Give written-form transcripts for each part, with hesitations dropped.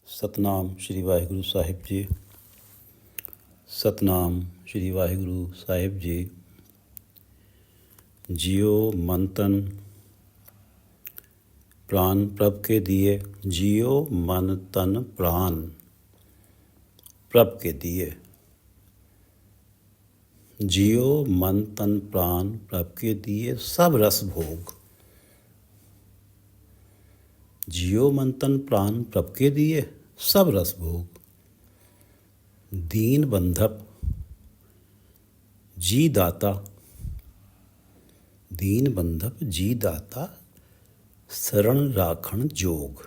ਸਤਨਾਮ ਸ਼੍ਰੀ ਵਾਹਿਗੁਰੂ ਸਾਹਿਬ ਜੀ। ਸਤਨਾਮ ਸ਼੍ਰੀ ਵਾਹਿਗੁਰੂ ਸਾਹਿਬ ਜੀ। जियो मन तन प्राण प्रभ के दिए, जियो मन तन प्राण प्रभ के दिए। जियो मन तन प्राण प्रभ के दिए, सब रस भोग। जियो मन तन प्राण प्रभ के दिए, सब रस भोग। दीन बंधप जी दाता, दीन बंधप जी दाता, शरण राखण जोग।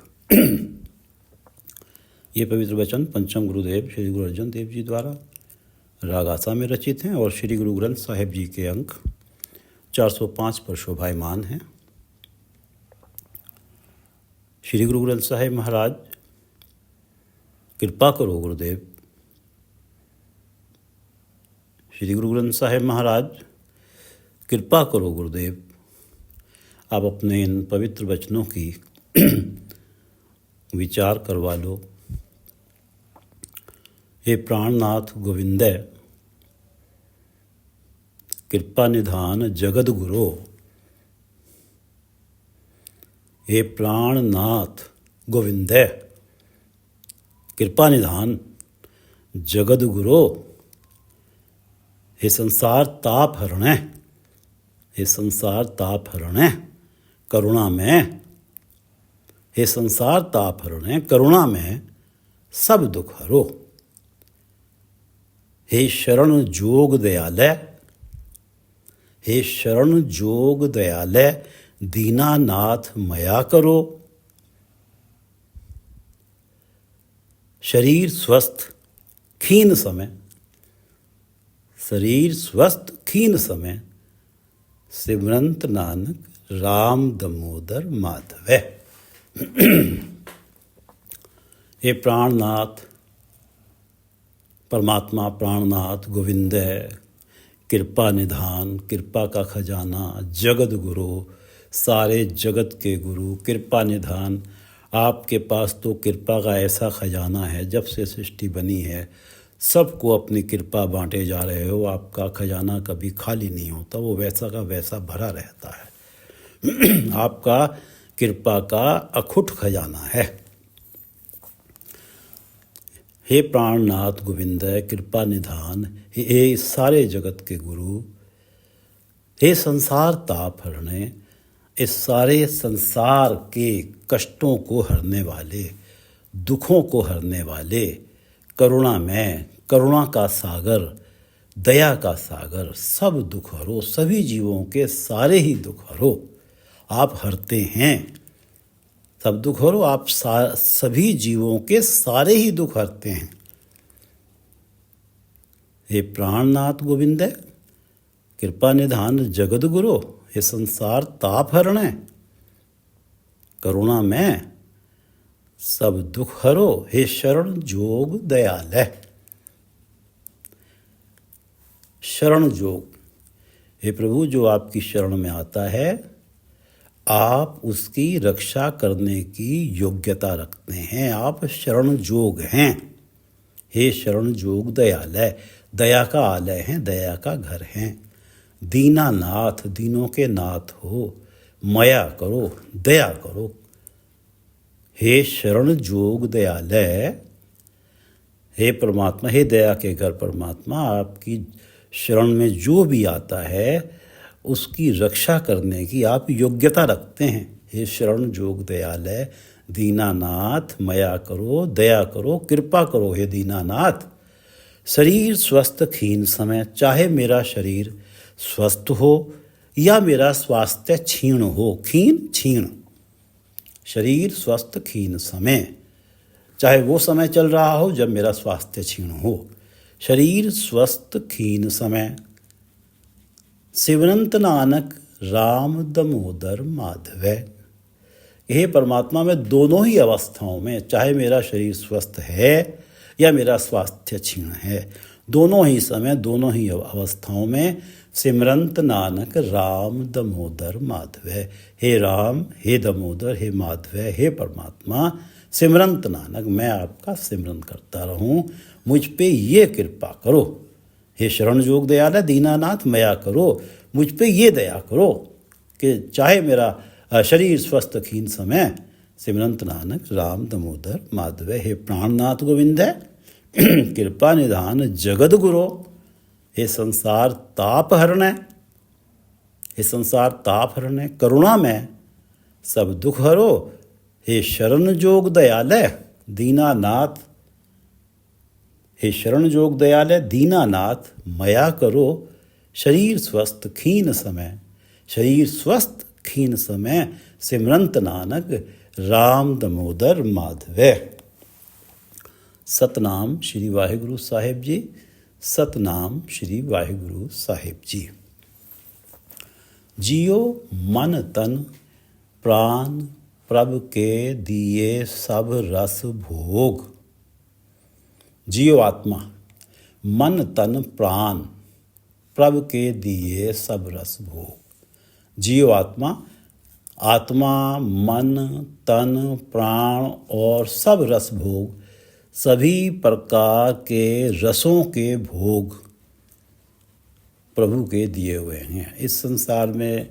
ये पवित्र वचन पंचम गुरुदेव श्री गुरु अर्जन देव जी द्वारा राग आसा में रचित हैं और श्री गुरु ग्रंथ साहिब जी के अंक 405 पर शोभायमान हैं। श्री गुरु ग्रंथ साहिब महाराज, कृपा करो गुरुदेव। श्री गुरु ग्रंथ साहिब महाराज, कृपा करो गुरुदेव। आप अपने इन पवित्र वचनों की विचार करवा लो। हे प्राणनाथ गोविंदे, कृपा निधान जगद गुरो। हे प्राणनाथ गोविंदे, कृपा निधान जगद गुरो। हे संसार ताप हरणे, हे संसार ताप हरणे करुणा में। हे संसार ताप हरणे करुणा में, सब दुख हरो। हे शरण जोग दयालय, हे शरण जोग दयालय, दीनानाथ मया करो। शरीर स्वस्थ खीन समय, शरीर स्वस्थ खीन समय, सिमरंत नानक राम दमोदर माधव। हे प्राणनाथ परमात्मा, प्राणनाथ गोविंद है, कृपा निधान, कृपा का खजाना, जगत गुरु, सारे जगत के गुरु, कृपा निधान। आपके पास तो कृपा का ऐसा खजाना है, जब से सृष्टि बनी है सबको अपनी कृपा बांटे जा रहे हो। आपका खजाना कभी खाली नहीं होता, वो वैसा का वैसा भरा रहता है। आपका कृपा का अखुट खजाना है। हे प्राणनाथ गोविंद, कृपा निधान, हे सारे जगत के गुरु, हे संसार ताप हरणे, इस सारे संसार के कष्टों को हरने वाले, दुखों को हरने वाले, करुणा में, करुणा का सागर, दया का सागर, सब दुख हरो। सभी जीवों के सारे ही दुख हरो। आप हरते हैं, सब दुख हरो। आप सभी जीवों के सारे ही दुख हरते हैं। हे प्राणनाथ गोविंद, कृपा निधान जगद गुरु, हे संसार ताप हरणे करुणा में, सब दुख हरो। हे शरण जोग दयालय, शरण जोग। हे प्रभु, जो आपकी शरण में आता है आप उसकी रक्षा करने की योग्यता रखते हैं। आप शरण जोग हैं। हे शरण जोग दयालय, दया का आलय हैं, दया का घर हैं। दीनानाथ, दीनों के नाथ हो, मया करो, दया करो। हे शरण जोग दयालय, हे परमात्मा, हे दया के घर परमात्मा, आपकी शरण में जो भी आता है उसकी रक्षा करने की आप योग्यता रखते हैं। हे शरण जोग दयालय, दीनानाथ मया करो, दया करो, कृपा करो। हे दीनानाथ, शरीर स्वस्थ खीन समय, चाहे मेरा शरीर स्वस्थ हो या मेरा स्वास्थ्य क्षीण हो, खीन क्षीण, शरीर स्वस्थ खीन समय, चाहे वो समय चल रहा हो जब मेरा स्वास्थ्य क्षीण हो। शरीर स्वस्थ खीन समय, सिमरंत नानक राम दमोदर माधव। हे परमात्मा, मैं दोनों ही अवस्थाओं में, चाहे मेरा शरीर स्वस्थ है या मेरा स्वास्थ्य क्षीण है, दोनों ही समय, दोनों ही अवस्थाओं में सिमरंत नानक राम दमोदर माधव। हे राम, हे दमोदर, हे माधव, हे परमात्मा, सिमरंत नानक, मैं आपका सिमरन करता रहूं, मुझ पे ये कृपा करो। हे शरण जोग दयाल दीनानाथ, मया करो, मुझ पे ये दया करो कि चाहे मेरा शरीर स्वस्थ खीन समय, सिमरंत नानक राम दामोदर माधव। हे प्राणनाथ गोविंद है, कृपा निधान जगद गुरो, हे संसार ताप हरण है, हे संसार ताप हरण है, करुणा में सब दुख हरो। हे शरण जोग दयालय दीनानाथ, हे शरण जोग दयालय दीनानाथ, मया करो शरीर स्वस्थ खीन समय, शरीर स्वस्थ खीन समय, सिमरंत नानक राम दामोदर माधव। सतनाम श्री वाहिगुरु साहिब जी, सतनाम श्री वाहिगुरु साहिब जी। जियो मन तन प्राण प्रभ के दिए सब रस भोग। जियो आत्मा, मन तन प्राण प्रभ के दिए सब रस भोग। जियो आत्मा, आत्मा मन तन प्राण और सब रस भोग, सभी प्रकार के रसों के भोग प्रभु के दिए हुए हैं। इस संसार में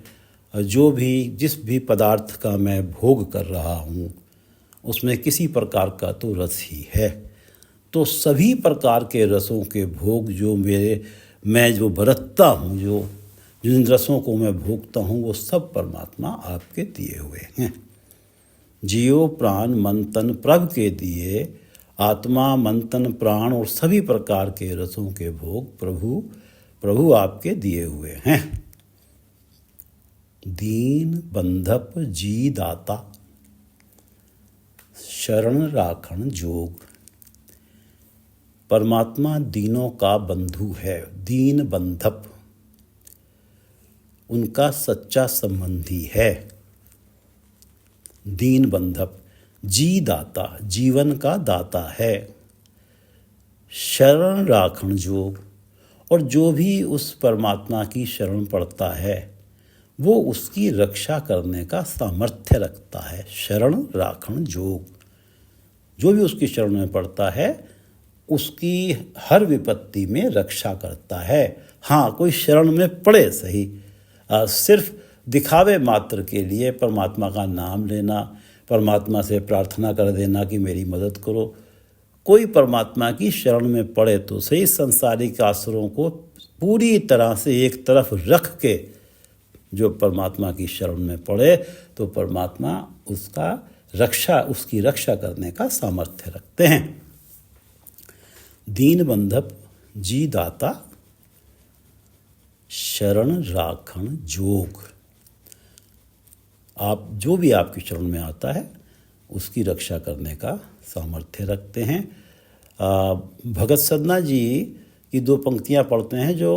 जो भी जिस भी पदार्थ का मैं भोग कर रहा हूँ उसमें किसी प्रकार का तो रस ही है। तो सभी प्रकार के रसों के भोग जो मैं जो बरतता हूँ, जो जिन रसों को मैं भोगता हूँ, वो सब परमात्मा आपके दिए हुए हैं। जियो प्राण मन तन प्रभ के दिए, आत्मा मन तन प्राण और सभी प्रकार के रसों के भोग प्रभु आपके दिए हुए हैं। दीन बंधप जी दाता, शरण राखण जोग। परमात्मा दीनों का बंधु है, दीन बंधप उनका सच्चा संबंधी है। दीन बंधप, जी दाता जीवन का दाता है। शरण राखण जोग, और जो भी उस परमात्मा की शरण पड़ता है वो उसकी रक्षा करने का सामर्थ्य रखता है। शरण राखण जोग, जो भी उसकी शरण में पड़ता है उसकी हर विपत्ति में रक्षा करता है। हाँ, कोई शरण में पड़े सही, सिर्फ दिखावे मात्र के लिए परमात्मा का नाम लेना, परमात्मा से प्रार्थना कर देना कि मेरी मदद करो, कोई परमात्मा की शरण में पड़े तो सही, संसारिक आसुरों को पूरी तरह से एक तरफ रख के जो परमात्मा की शरण में पड़े तो परमात्मा उसकी रक्षा करने का सामर्थ्य रखते हैं। दीन बंधप जी दाता, शरण राखण जोग। आप जो भी आपकी शरण में आता है उसकी रक्षा करने का सामर्थ्य रखते हैं। भगत सदना जी की दो पंक्तियां पढ़ते हैं जो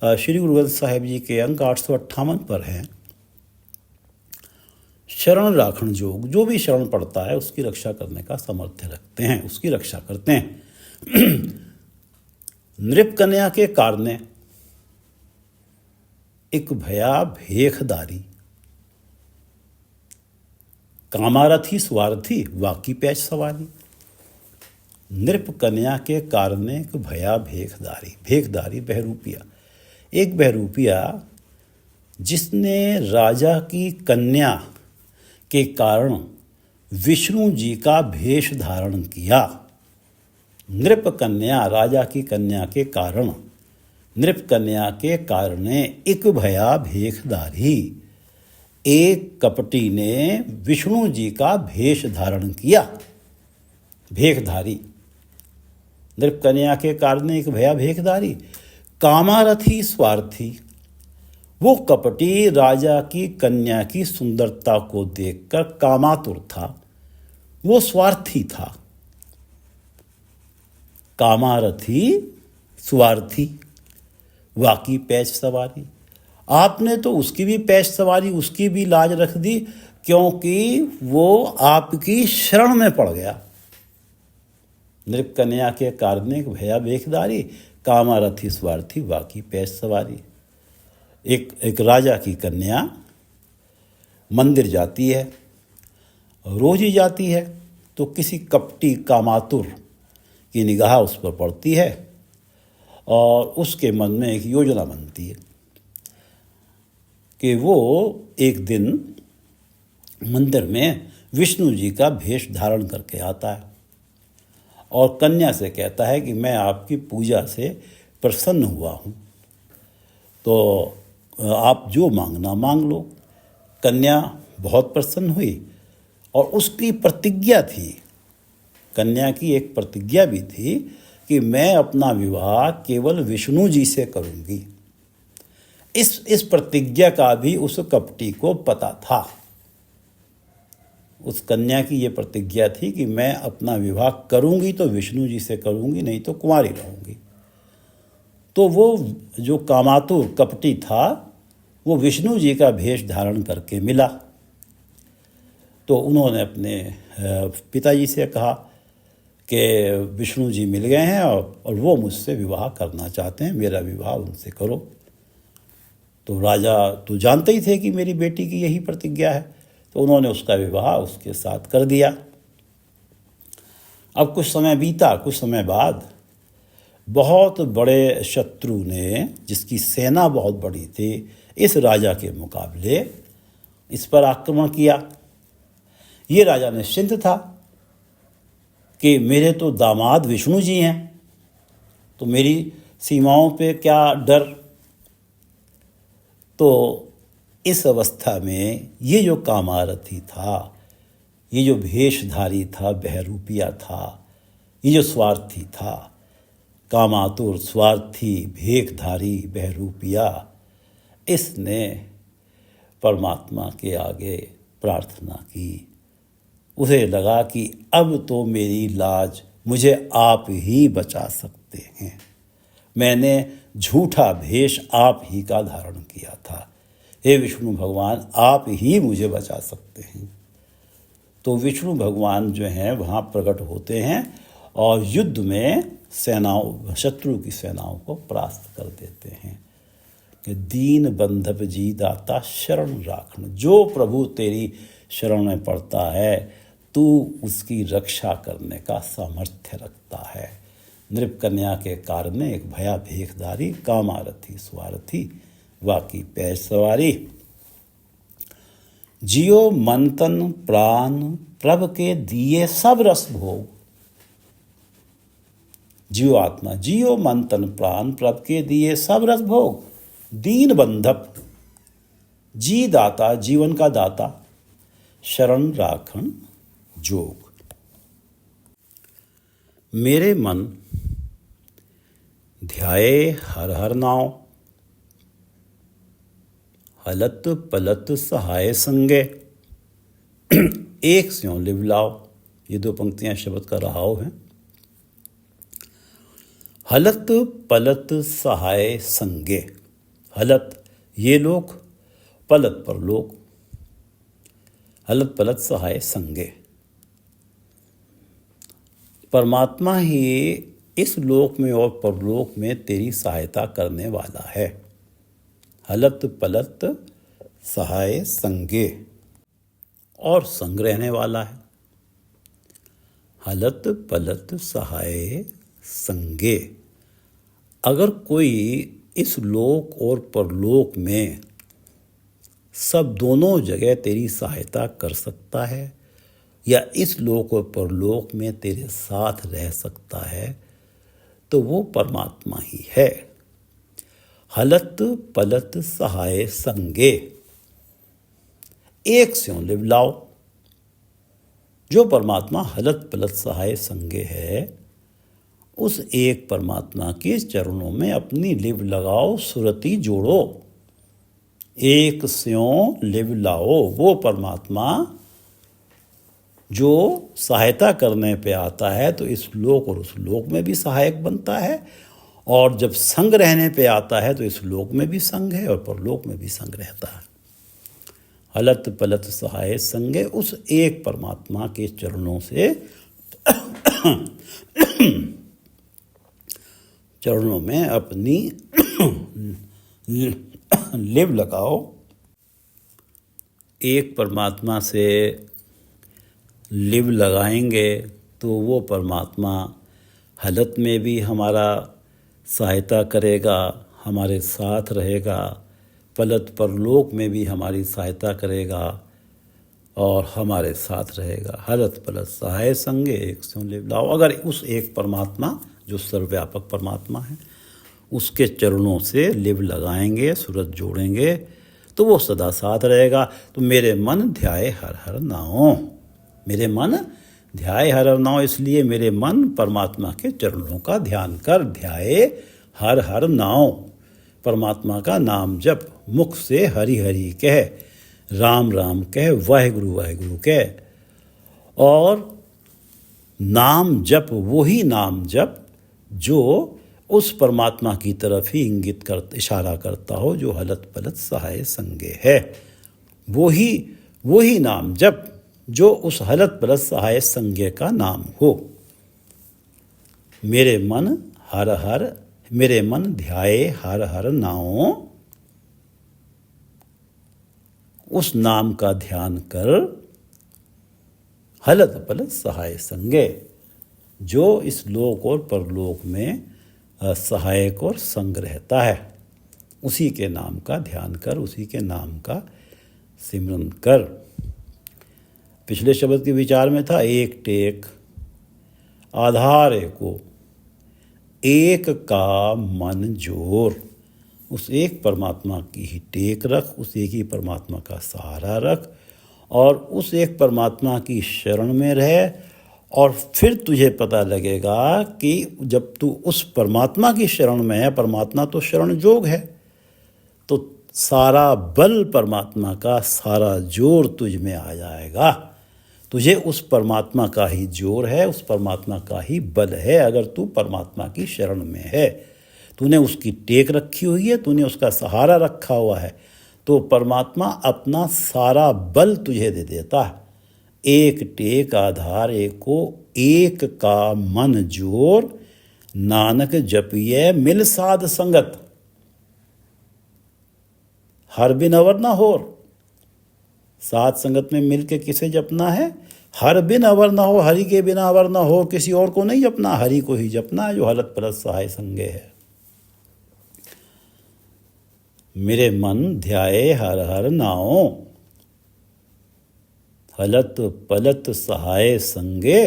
श्री गुरु ग्रंथ साहिब जी के अंक 858 पर हैं। शरण राखण जोग, जो भी शरण पड़ता है उसकी रक्षा करने का सामर्थ्य रखते हैं, उसकी रक्षा करते हैं। नृप कन्या के कारणे एक भया भेखदारी, कामारथी स्वार्थी वाकी पैच सवारी। नृप कन्या के कारणे एक भया भेखदारी, भेखदारी बहरूपिया, एक बहरूपिया जिसने राजा की कन्या के कारण विष्णु जी का भेष धारण किया। नृप कन्या, राजा की कन्या के कारण, नृप कन्या के कारण एक भया भेखधारी, एक कपटी ने विष्णु जी का भेष धारण किया। भेखधारी, नृप कन्या के कारण एक भया भेखधारी, कामारथी स्वार्थी, वो कपटी राजा की कन्या की सुंदरता को देखकर कामातुर था, वो स्वार्थी था। कामारथी स्वार्थी वाकी पैच सवारी, आपने तो उसकी भी पैच सवारी, उसकी भी लाज रख दी क्योंकि वो आपकी शरण में पड़ गया। नृप कन्या के कारण एक भया भेखदारी, कामारथी स्वार्थी वाकी पैच सवारी। एक राजा की कन्या मंदिर जाती है, रोज ही जाती है, तो किसी कपटी कामातुर की निगाह उस पर पड़ती है और उसके मन में एक योजना बनती है कि वो एक दिन मंदिर में विष्णु जी का भेष धारण करके आता है और कन्या से कहता है कि मैं आपकी पूजा से प्रसन्न हुआ हूँ, तो आप जो मांगना मांग लो। कन्या बहुत प्रसन्न हुई और उसकी प्रतिज्ञा थी, कन्या की एक प्रतिज्ञा भी थी कि मैं अपना विवाह केवल विष्णु जी से करूँगी। इस प्रतिज्ञा का भी उस कपटी को पता था। उस कन्या की ये प्रतिज्ञा थी कि मैं अपना विवाह करूँगी तो विष्णु जी से करूँगी, नहीं तो कुंवारी रहूँगी। तो वो जो कामातुर कपटी था वो विष्णु जी का भेष धारण करके मिला। तो उन्होंने अपने पिताजी से कहा कि विष्णु जी मिल गए हैं और वो मुझसे विवाह करना चाहते हैं, मेरा विवाह उनसे करो। तो राजा तो जानते ही थे कि मेरी बेटी की यही प्रतिज्ञा है, तो उन्होंने उसका विवाह उसके साथ कर दिया। अब कुछ समय बीता, कुछ समय बाद बहुत बड़े शत्रु ने, जिसकी सेना बहुत बड़ी थी, इस राजा के मुकाबले इस पर आक्रमण किया। ये राजा निश्चिंत था कि मेरे तो दामाद विष्णु जी हैं, तो मेरी सीमाओं पे क्या डर। तो इस अवस्था में ये जो कामारथी था, ये जो भेषधारी था, बहरूपिया था, ये जो स्वार्थी था, कामातुर, स्वार्थी, भेखधारी, बहरूपिया, इसने परमात्मा के आगे प्रार्थना की। उसे लगा कि अब तो मेरी लाज मुझे आप ही बचा सकते हैं। मैंने झूठा भेष आप ही का धारण किया था। हे विष्णु भगवान, आप ही मुझे बचा सकते हैं। तो विष्णु भगवान जो हैं वहाँ प्रकट होते हैं और युद्ध में सेनाओं, शत्रु की सेनाओं को परास्त कर देते हैं। कि दीन बंधव जी दाता शरण राखण, जो प्रभु तेरी शरण में पड़ता है तू उसकी रक्षा करने का सामर्थ्य रखता है। नृप कन्या के कारण एक भया भेखधारी, कामारथी स्वार्थी, वाकी पैर सवारी। जियो मन तन प्राण प्रभ के दिए सब रस भोग। जियो आत्मा, जियो मन तन प्राण प्रभ के दिए सब रस भोग। दीन बंधप, जी दाता, जीवन का दाता, शरण राखण जोग। मेरे मन ध्याए हर हर नाव, हलत पलत सहाय संगे, एक स्यों लिव लाओ। ये दो पंक्तियां शब्द का रहाव है। हलत पलत सहाय संगे, हलत ये लोग, पलत पर लोग, हलत पलत सहाय संगे। परमात्मा ही इस लोक में और परलोक में तेरी सहायता करने वाला है। हलत पलत सहाय संगे, और संग रहने वाला है। हलत पलत सहाय संगे। अगर कोई इस लोक और परलोक में सब दोनों जगह तेरी सहायता कर सकता है या इस लोक और परलोक में तेरे साथ रह सकता है, तो वो परमात्मा ही है। हलत पलत सहाय संगे, एक स्यों लिव लाओ। जो परमात्मा हलत पलत सहाय संगे है, उस एक परमात्मा के चरणों में अपनी लिव लगाओ, सुरति जोड़ो। एक स्यों लिव लाओ, वो परमात्मा जो सहायता करने पे आता है तो इस लोक और उस लोक में भी सहायक बनता है, और जब संग रहने पे आता है तो इस लोक में भी संग है और परलोक में भी संग रहता है। हलत पलत सहाय संगे, उस एक परमात्मा के चरणों से चरणों में अपनी लिव लगाओ। एक परमात्मा से लिव लगाएंगे तो वो परमात्मा हालत में भी हमारा सहायता करेगा, हमारे साथ रहेगा, पलत परलोक में भी हमारी सहायता करेगा और हमारे साथ रहेगा। हलत पलत सहाय संगे एक स्यों लिव लाओ। अगर उस एक परमात्मा जो सर्वव्यापक परमात्मा है उसके चरणों से लिव लगाएंगे, सूरज जोड़ेंगे तो वो सदा साथ रहेगा। तो मेरे मन ध्याए हर हर नाओ, मेरे मन ध्याए हर हर नाओ, इसलिए मेरे मन परमात्मा के चरणों का ध्यान कर ध्याए हर हर नाओ। परमात्मा का नाम जप, मुख से हरि हरि कह, राम राम कह, वाहिगुरु वाहिगुरु कह। और नाम जप वही नाम जप जो उस परमात्मा की तरफ ही इशारा करता हो, जो हलत पलत सहाय संगे है। वही नाम जप जो उस हलत पलत सहाय संगे का नाम हो। मेरे मन ध्याए हर हर नाओ, उस नाम का ध्यान कर हलत पलत सहाय संगे, जो इस लोक और परलोक में सहायक और संग रहता है। उसी के नाम का ध्यान कर, उसी के नाम का सिमरन कर। पिछले शब्द के विचार में था एक टेक आधार एको, एक का मन जोर। उस एक परमात्मा की ही टेक रख, उस एक ही परमात्मा का सहारा रख और उस एक परमात्मा की शरण में रह। और फिर तुझे पता लगेगा कि जब तू उस परमात्मा की शरण में है, परमात्मा तो शरण जोग है, तो सारा बल परमात्मा का, सारा जोर तुझ में आ जाएगा। तुझे उस परमात्मा का ही जोर है, उस परमात्मा का ही बल है। अगर तू परमात्मा की शरण में है, तूने उसकी टेक रखी हुई है, तूने उसका सहारा रखा हुआ है, तो परमात्मा अपना सारा बल तुझे दे देता है। एक टेक आधार एको, एक का मन जोर, नानक जपिए मिल साध संगत, हर बिन अवर न होर। साध संगत में मिल के किसे जपना है? हर बिन अवर न हो, हरि के बिना अवर न हो, किसी और को नहीं जपना, हरि को ही जपना है जो हलत पलत सहाय संगे है। मेरे मन ध्याए हर हर नाओ, हलत पलत सहाय संगे,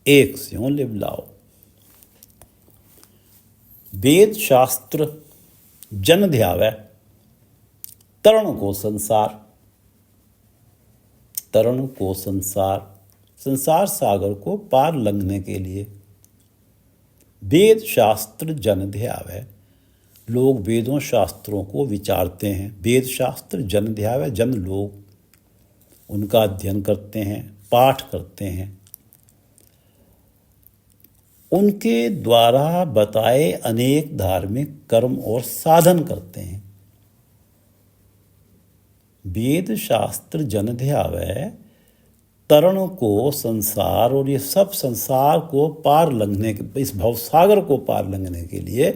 एक स्यों लिव लाओ। वेद शास्त्र जन ध्यावै, तरण को संसार। तरण को संसार, संसार सागर को पार लंघने के लिए वेद शास्त्र जन ध्यावै। लोग वेदों शास्त्रों को विचारते हैं। वेद शास्त्र जन ध्यावै, जन लोग उनका अध्ययन करते हैं, पाठ करते हैं, उनके द्वारा बताए अनेक धार्मिक कर्म और साधन करते हैं। वेद शास्त्र जन ध्यावै, तरण को संसार, और ये सब संसार को पार लंघने के, इस भवसागर को पार लंघने के लिए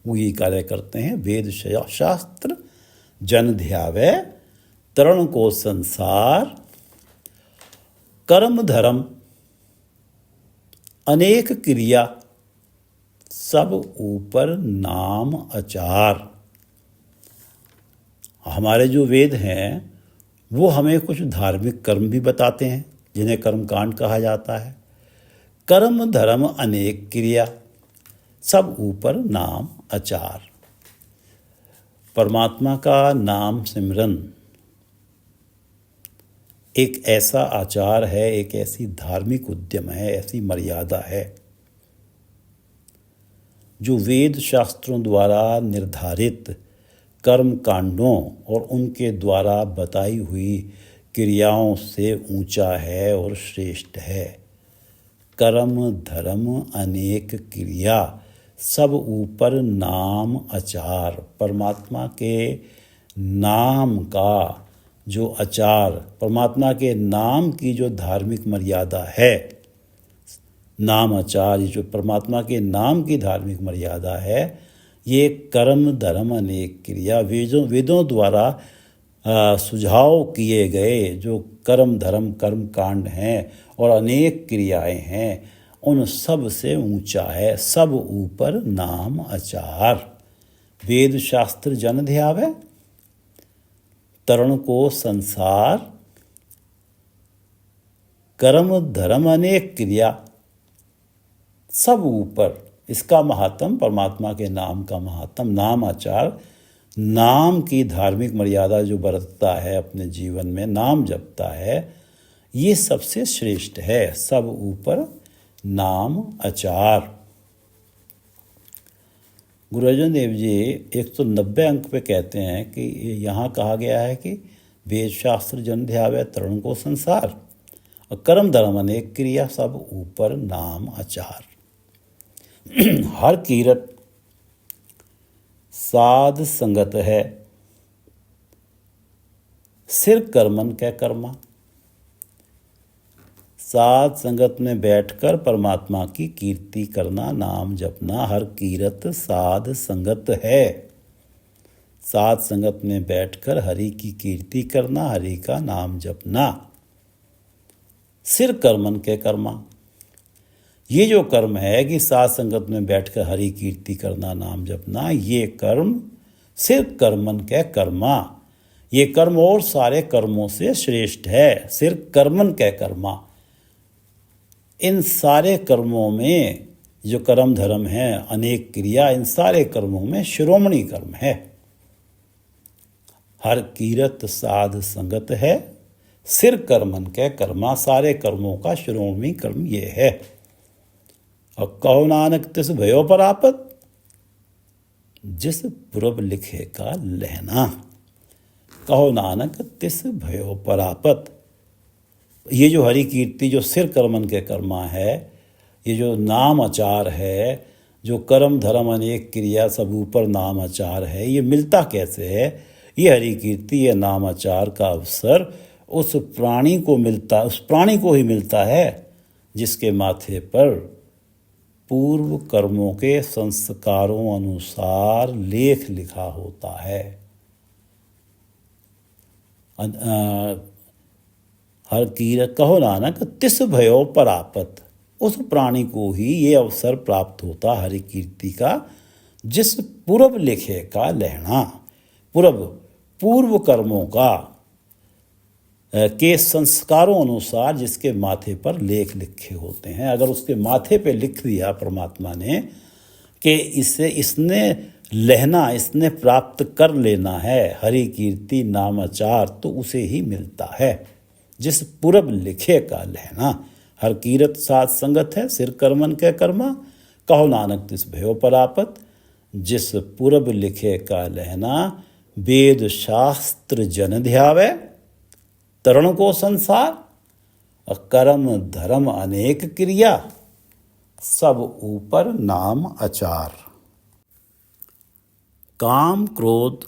वो ये कार्य करते हैं। वेद शास्त्र जन ध्यावै, तरण को संसार, कर्म धर्म अनेक क्रिया, सब ऊपर नाम आचार। हमारे जो वेद हैं वो हमें कुछ धार्मिक कर्म भी बताते हैं जिन्हें कर्मकांड कहा जाता है। कर्म धर्म अनेक क्रिया, सब ऊपर नाम आचार। परमात्मा का नाम सिमरन एक ऐसा आचार है, एक ऐसी धार्मिक उद्यम है, ऐसी मर्यादा है जो वेद शास्त्रों द्वारा निर्धारित कर्म कांडों और उनके द्वारा बताई हुई क्रियाओं से ऊंचा है और श्रेष्ठ है। कर्म धर्म अनेक क्रिया, सब ऊपर नाम आचार। परमात्मा के नाम का जो आचार, परमात्मा के नाम की जो धार्मिक मर्यादा है, नाम आचार, ये जो परमात्मा के नाम की धार्मिक मर्यादा है, ये कर्म धर्म अनेक क्रिया वेदों द्वारा सुझाव किए गए जो कर्म धर्म कर्म कांड हैं और अनेक क्रियाएं हैं, उन सब से ऊंचा है, सब ऊपर नाम आचार। वेद शास्त्र जन ध्यावे, तरण को संसार, कर्म धर्म अनेक क्रिया, सब ऊपर। इसका महात्म, परमात्मा के नाम का महात्म, नाम आचार, नाम की धार्मिक मर्यादा जो बरतता है अपने जीवन में, नाम जपता है, ये सबसे श्रेष्ठ है। सब ऊपर नाम आचार। गुरु अर्जुन देव जी 190 अंक पे कहते हैं कि यहाँ कहा गया है कि वेद शास्त्र जन ध्यावे, तरण को संसार, और कर्म धर्म अनेक क्रिया, सब ऊपर नाम आचार। हर कीरत साध संगत है, सिर कर्मन कै कर्मा। साध संगत में बैठकर परमात्मा की कीर्ति करना, नाम जपना, हर कीरत साध संगत है। साध संगत में बैठकर हरि की कीर्ति करना, हरि का नाम जपना। सिर कर्मन के कर्मा, ये जो कर्म है कि साध संगत में बैठकर हरि कीर्ति करना, नाम जपना, ये कर्म सिर कर्मन के कर्मा, ये कर्म और सारे कर्मों से श्रेष्ठ है। सिर कर्मन के कर्मा, इन सारे कर्मों में जो कर्म धर्म है, अनेक क्रिया, इन सारे कर्मों में शिरोमणि कर्म है। हर कीरत साध संगत है, सिर कर्मन के कर्मा, सारे कर्मों का शिरोमणि कर्म ये है। और कहो नानक तिस भयो परापत, जिस पूरब लिखे का लहना। कहो नानक तिस भयो परापत, ये जो हरि कीर्ति, जो सिर कर्मन के कर्मा है, ये जो नाम आचार है, जो कर्म धर्म अनेक क्रिया, सब ऊपर नाम आचार है, ये मिलता कैसे है? ये हरि कीर्ति, ये नाम आचार का अवसर उस प्राणी को मिलता, उस प्राणी को ही मिलता है जिसके माथे पर पूर्व कर्मों के संस्कारों अनुसार लेख लिखा होता है। हर कीरत कहो नानक तिस भयो परापत, उस प्राणी को ही ये अवसर प्राप्त होता हरि कीर्ति का, जिस पूर्व लिखे का लहना, पूर्व कर्मों का के संस्कारों अनुसार जिसके माथे पर लेख लिखे होते हैं। अगर उसके माथे पे लिख दिया परमात्मा ने कि इसने लहना, इसने प्राप्त कर लेना है हरि कीर्ति नामाचार, तो उसे ही मिलता है। जिस पूरब लिखे का लहना, हर कीरत साथ संगत है, सिर कर्मन के कर्मा, कहो नानक तिस भयो परापत। जिस पूरब लिखे का लहना, वेद शास्त्र जन ध्यावे, तरण को संसार, और कर्म धर्म अनेक क्रिया, सब ऊपर नाम आचार। काम क्रोध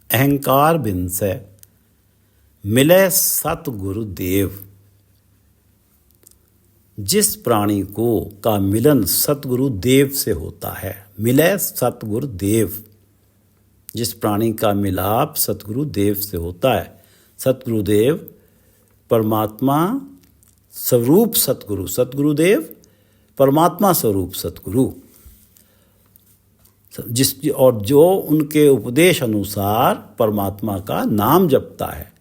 अहंकार बिन से मिले सतगुरु देव। जिस प्राणी को का मिलन सतगुरु देव से होता है, मिले सतगुरु देव, जिस प्राणी का मिलाप सतगुरु देव से होता है। सतगुरुदेव परमात्मा स्वरूप सतगुरु, सतगुरुदेव परमात्मा स्वरूप सतगुरु, और जो उनके उपदेश अनुसार परमात्मा का नाम जपता है,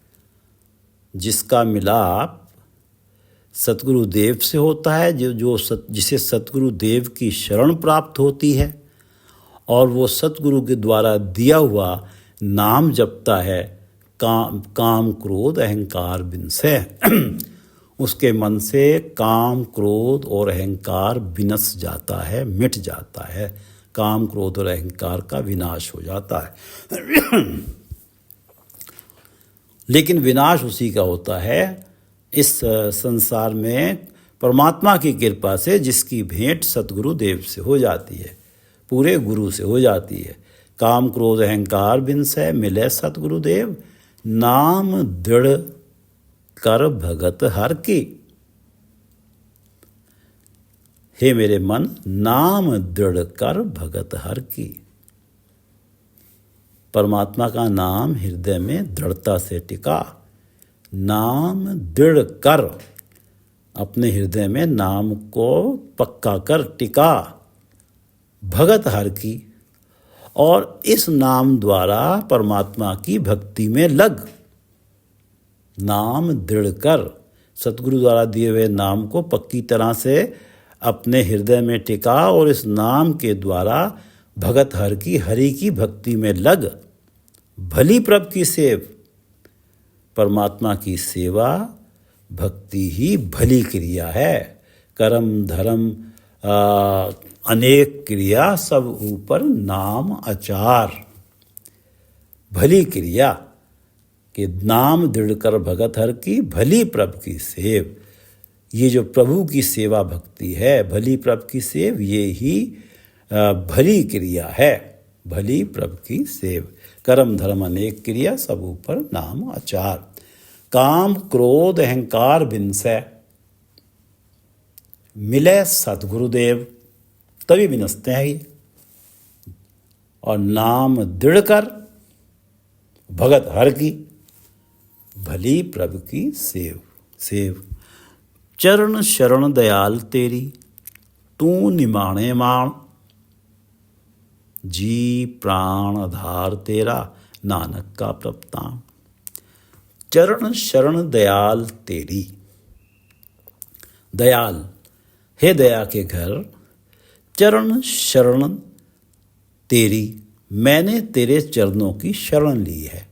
जिसका मिलाप सतगुरुदेव से होता है, जिसे सतगुरुदेव की शरण प्राप्त होती है, और वो सतगुरु के द्वारा दिया हुआ नाम जपता है, काम क्रोध अहंकार बिन से उसके मन से काम क्रोध और अहंकार विनस जाता है, मिट जाता है। काम क्रोध और अहंकार का विनाश हो जाता है। लेकिन विनाश उसी का होता है इस संसार में परमात्मा की कृपा से, जिसकी भेंट सतगुरु देव से हो जाती है, पूरे गुरु से हो जाती है। काम क्रोध अहंकार बिन से मिले सतगुरुदेव, नाम दृढ़ कर भगत हर की। हे मेरे मन, नाम दृढ़ कर भगत हर की। परमात्मा का नाम हृदय में दृढ़ता से टिका। नाम दृढ़ कर, अपने हृदय में नाम को पक्का कर टिका। भगत हर की, और इस नाम द्वारा परमात्मा की भक्ति में लग। नाम दृढ़ कर, सतगुरु द्वारा दिए हुए नाम को पक्की तरह से अपने हृदय में टिका और इस नाम के द्वारा भगत हर की, हरि की भक्ति में लग। भली प्रभ की सेव, परमात्मा की सेवा भक्ति ही भली क्रिया है। कर्म धर्म अनेक क्रिया, सब ऊपर नाम आचार। भली क्रिया कि नाम दृढ़ कर भगत हर की, भली प्रभ की सेव। ये जो प्रभु की सेवा भक्ति है, भली प्रभ की सेव, ये ही भली क्रिया है। भली प्रभ की सेव, कर्म धर्म अनेक क्रिया, सब ऊपर नाम आचार। काम क्रोध अहंकार विनसै, मिले सतगुरुदेव, तभी विनसते हैं ये। और नाम दृढ़ कर भगत हर की, भली प्रभ की सेव सेव। चरण शरण दयाल तेरी, तू निमाणे माण। जी प्राण आधार तेरा, नानक का प्रपतान। चरण शरण दयाल तेरी, दयाल हे दया के घर। चरण शरण तेरी, मैंने तेरे चरणों की शरण ली है।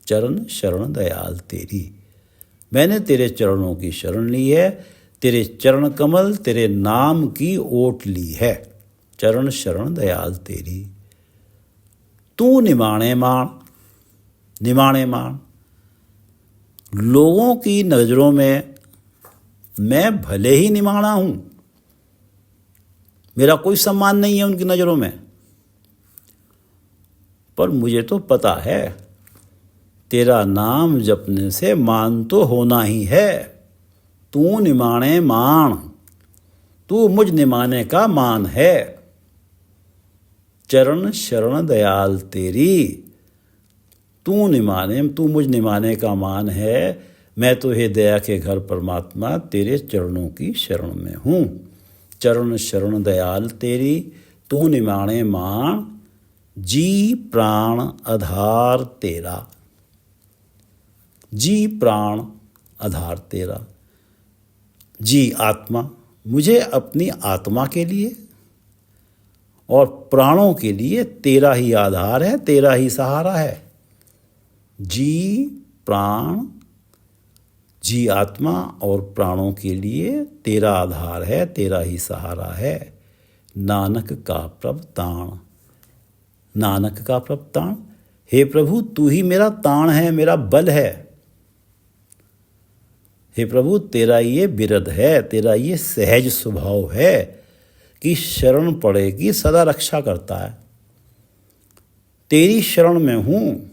चरण शरण दयाल तेरी, मैंने तेरे चरणों की शरण ली है। तेरे चरण कमल, तेरे नाम की ओट ली है। चरण शरण दयाल तेरी, तू निमाणे माण। निमाणे माण, लोगों की नज़रों में मैं भले ही निमाणा हूं, मेरा कोई सम्मान नहीं है उनकी नज़रों में, पर मुझे तो पता है तेरा नाम जपने से मान तो होना ही है। तू निमाणे मान, तू मुझ निमाने का मान है। चरण शरण दयाल तेरी, तू मुझ निमाने का मान है। मैं तो हे दया के घर परमात्मा तेरे चरणों की शरण में हूँ। चरण शरण दयाल तेरी, तू निमाणे मान। जी प्राण आधार तेरा, जी प्राण आधार तेरा। जी आत्मा, मुझे अपनी आत्मा के लिए और प्राणों के लिए तेरा ही आधार है, तेरा ही सहारा है। जी प्राण, जी आत्मा और प्राणों के लिए तेरा आधार है, तेरा ही सहारा है। नानक का प्रभु नानक का प्रभु हे प्रभु, तू ही मेरा ताण है, मेरा बल है। हे प्रभु, तेरा ये बिरद है, तेरा ये सहज स्वभाव है कि शरण पड़ेगी सदा रक्षा करता है। तेरी शरण में हूँ,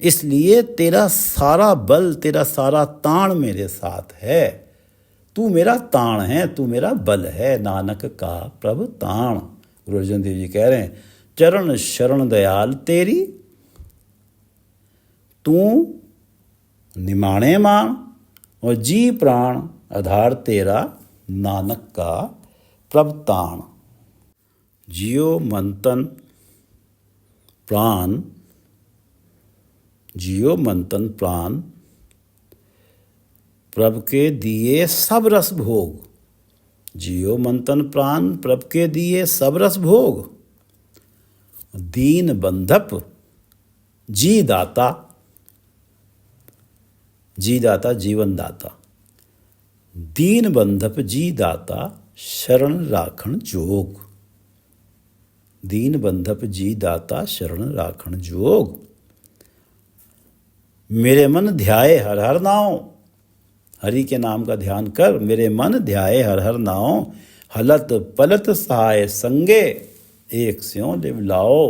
इसलिए तेरा सारा बल, तेरा सारा ताण मेरे साथ है। तू मेरा ताण है, तू मेरा बल है। नानक का प्रभु ताण। गुरु अर्जुन देव जी कह रहे हैं, चरण शरण दयाल तेरी, तू निमाणे मान। और जी प्राण आधार तेरा, नानक का प्रभतान। जियो मन तन प्राण, जियो मन तन प्राण, प्रभ के दिए सब रस भोग। जियो मन तन प्राण, प्रभ के दिए सब रस भोग। दीन बंधप जी दाता, जी दाता जीवन दाता। दीन बंधप जी दाता, शरण राखण जोग। दीन बंधप जी दाता, शरण राखण जोग। मेरे मन ध्याए हर हर नाम। हरि के नाम का ध्यान कर। मेरे मन ध्याए हर हर नाम। हलत पलत सहाय संगे, एक स्यों लिव लाओ।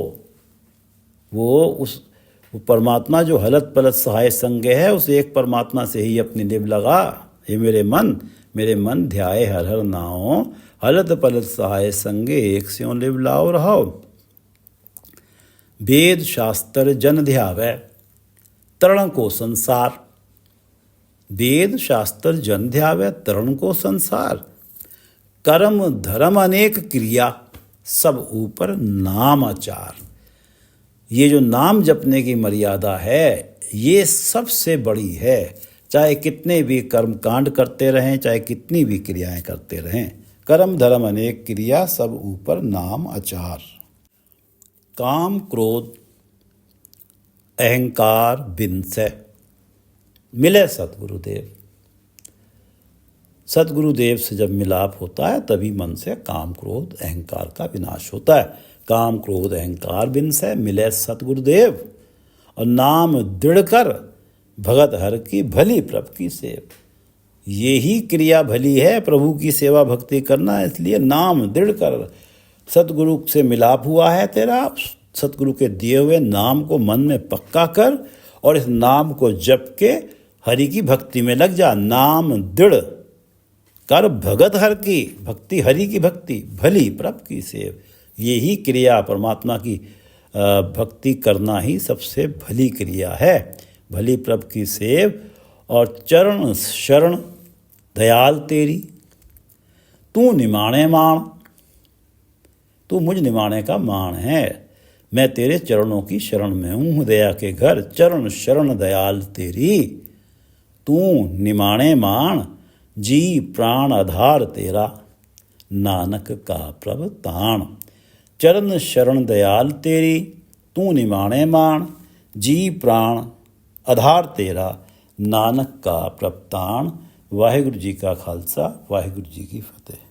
वो परमात्मा जो हलत पलत सहाय संगे है, उस एक परमात्मा से ही अपनी लिव लगा। हे मेरे मन ध्याए हर हर नाम। हलत पलत सहाय संगे, एक स्यों लिव लाओ रहो। वेद शास्त्र जन ध्यावै तरण को संसार। वेद शास्त्र जन ध्यावै तरण को संसार। कर्म धर्म अनेक क्रिया सब ऊपर नाम आचार। ये जो नाम जपने की मर्यादा है ये सबसे बड़ी है। चाहे कितने भी कर्म कांड करते रहें, चाहे कितनी भी क्रियाएं करते रहें, कर्म धर्म अनेक क्रिया सब ऊपर नाम आचार। काम क्रोध अहंकार विनसे मिले सतगुरुदेव। सतगुरुदेव से जब मिलाप होता है तभी मन से काम क्रोध अहंकार का विनाश होता है। काम क्रोध अहंकार विनसे मिले सतगुरुदेव। और नाम दृढ़ कर भगत हर की भली प्रभु की सेव। ये ही क्रिया भली है, प्रभु की सेवा भक्ति करना। इसलिए नाम दृढ़ कर, सतगुरु से मिलाप हुआ है तेरा, सतगुरु के दिए हुए नाम को मन में पक्का कर और इस नाम को जप के हरि की भक्ति में लग जा। नाम दृढ़ कर भगत हर की भक्ति, हरि की भक्ति, भली प्रभु की सेव। ये ही क्रिया, परमात्मा की भक्ति करना ही सबसे भली क्रिया है। भली प्रभु की सेव और चरण शरण दयाल तेरी। तू निमाणे माण, तू मुझ निमाणे का माण है। मैं तेरे चरणों की शरण में हूँ, दया के घर चरण शरण दयाल तेरी। तू निमाणे माण जी प्राण आधार तेरा, नानक का प्रभ ताण। चरण शरण दयाल तेरी, तू निमाणे माण जी प्राण आधार तेरा, नानक का प्रभ ताण। वाहिगुरु जी का खालसा, वाहिगुरु जी की फतेह।